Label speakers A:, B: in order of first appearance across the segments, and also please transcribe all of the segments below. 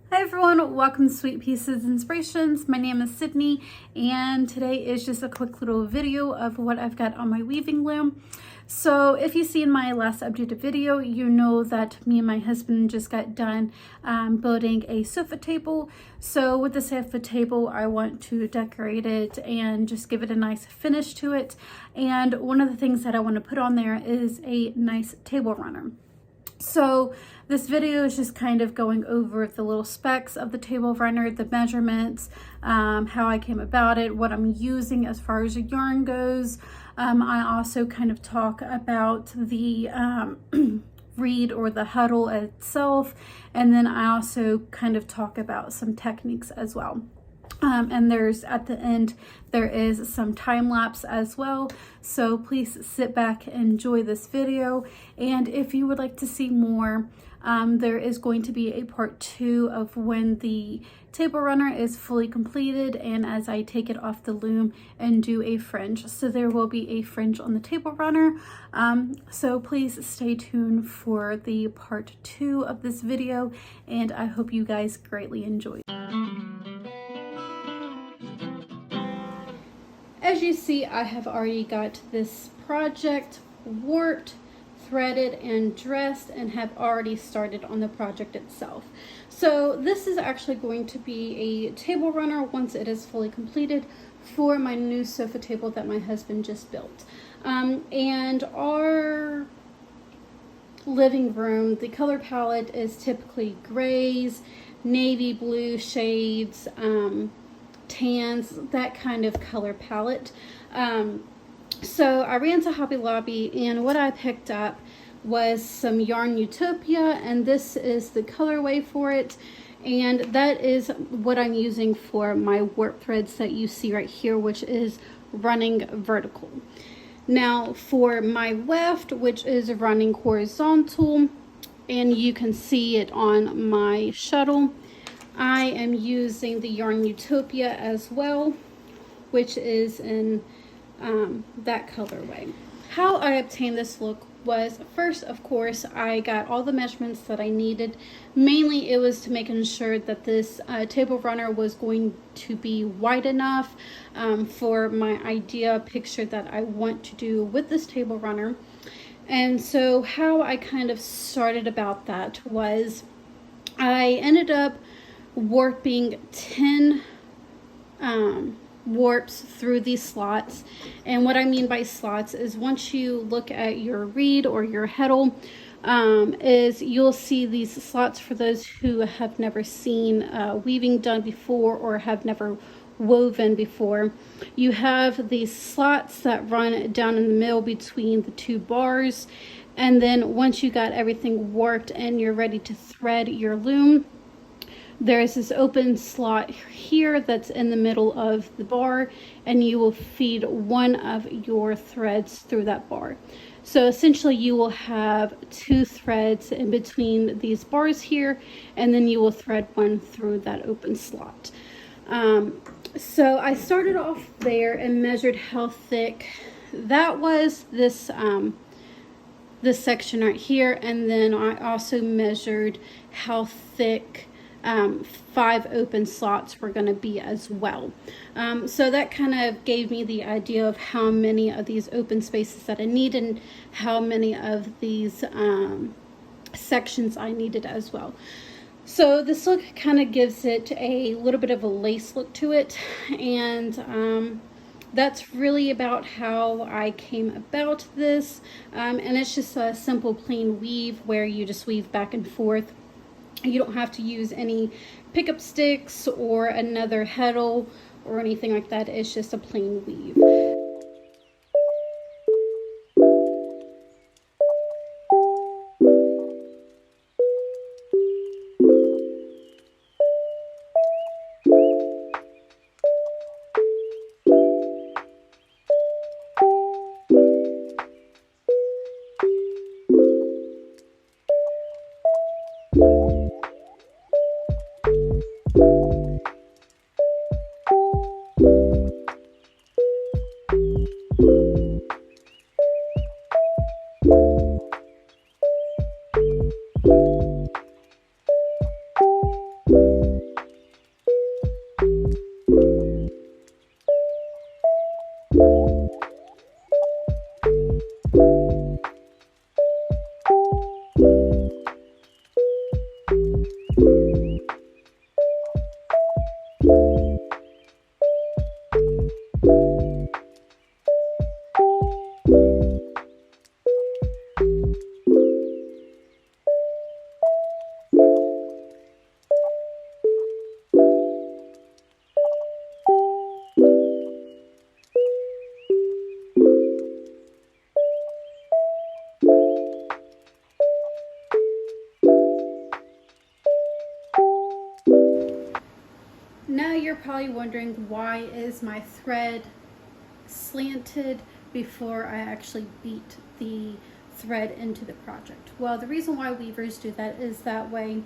A: Hi everyone, welcome to Sweet Pieces Inspirations. My name is Sydney and today is just a quick little video of what I've got on my Weavingloom. So if you see in my last updated video, you know that me and my husband just got done building a sofa table. So with the sofa table, I want to decorate it and just give it a nice finish to it. And one of the things that I want to put on there is a nice table runner. So this video is just kind of going over the little specs of the table runner, the measurements, how I came about it, what I'm using as far as the yarn goes. I also kind of talk about the reed or the huddle itself, and then I also kind of talk about some techniques as well. And there's at the end there is some time lapse as well, so please sit back and enjoy this video. And if you would like to see more, there is going to be a part 2 of when the table runner is fully completed and as I take it off the loom and do a fringe. So there will be a fringe on the table runner, so please stay tuned for the part 2 of this video, and I hope you guys greatly enjoy. As you see, I have already got this project warped, threaded, and dressed, and have already started on the project itself. So this is actually going to be a table runner once it is fully completed for my new sofa table that my husband just built. And our living room, the color palette is typically grays, navy blue shades, tans, that kind of color palette. So I ran to Hobby Lobby and what I picked up was some Yarntopia, and this is the colorway for it, and that is what I'm using for my warp threads that you see right here, which is running vertical. Now for my weft, which is running horizontal, and you can see it on my shuttle, I am using the Yarntopia as well, which is in that colorway. How I obtained this look was, first, of course, I got all the measurements that I needed. Mainly it was to making sure that this table runner was going to be wide enough for my idea picture that I want to do with this table runner. And so how I kind of started about that was I ended up warping 10 warps through these slots. And what I mean by slots is, once you look at your reed or your heddle, is you'll see these slots. For those who have never seen weaving done before or have never woven before, you have these slots that run down in the middle between the two bars, and then once you got everything warped and you're ready to thread your loom, there's this open slot here that's in the middle of the bar, and you will feed one of your threads through that bar. So essentially you will have 2 threads in between these bars here, and then you will thread one through that open slot. So I started off there and measured how thick that was, this section right here, and then I also measured how thick 5 open slots were going to be as well. So that kind of gave me the idea of how many of these open spaces that I needed and how many of these sections I needed as well. So this look kind of gives it a little bit of a lace look to it, and that's really about how I came about this. And it's just a simple plain weave where you just weave back and forth. You don't have to use any pickup sticks or another heddle or anything like that. It's just a plain weave. Now you're probably wondering, why is my thread slanted before I actually beat the thread into the project? Well, the reason why weavers do that is that way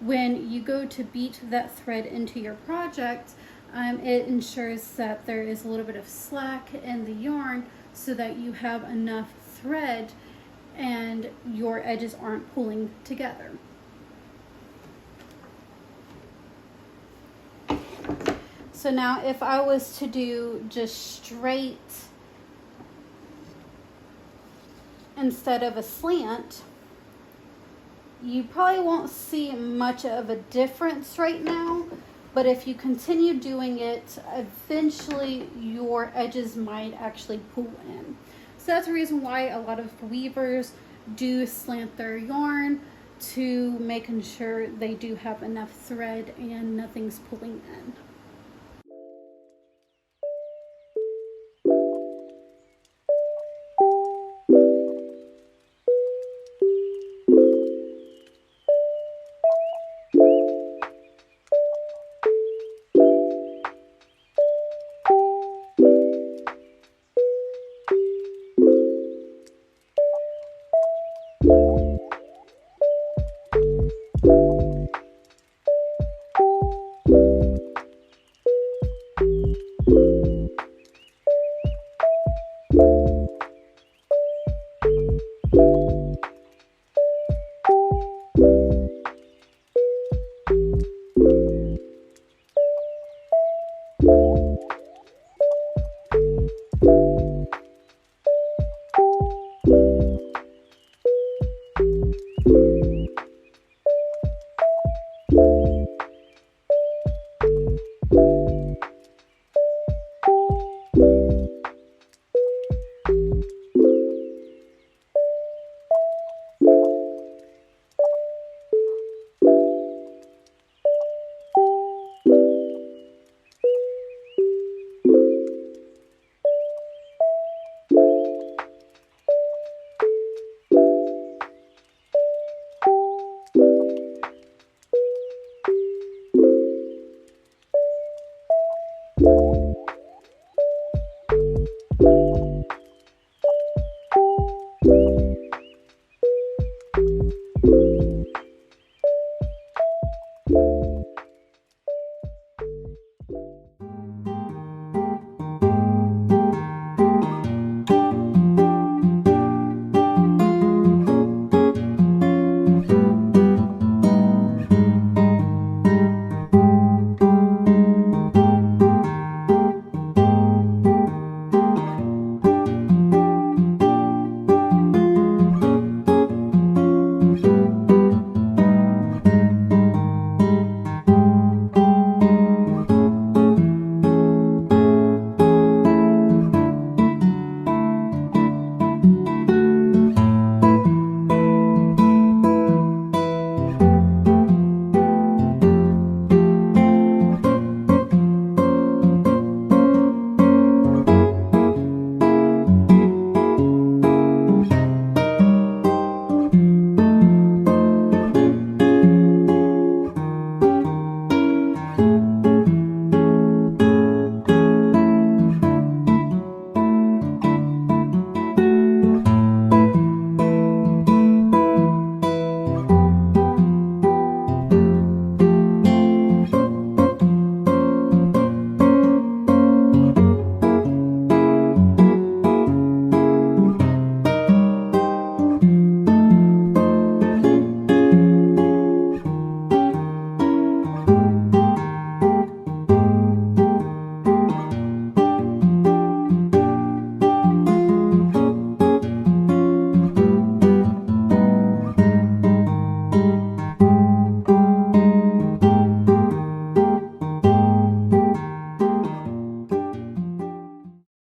A: when you go to beat that thread into your project, it ensures that there is a little bit of slack in the yarn so that you have enough thread and your edges aren't pulling together. So now if I was to do just straight instead of a slant, you probably won't see much of a difference right now, but if you continue doing it, eventually your edges might actually pull in. So that's the reason why a lot of weavers do slant their yarn, to making sure they do have enough thread and nothing's pulling in.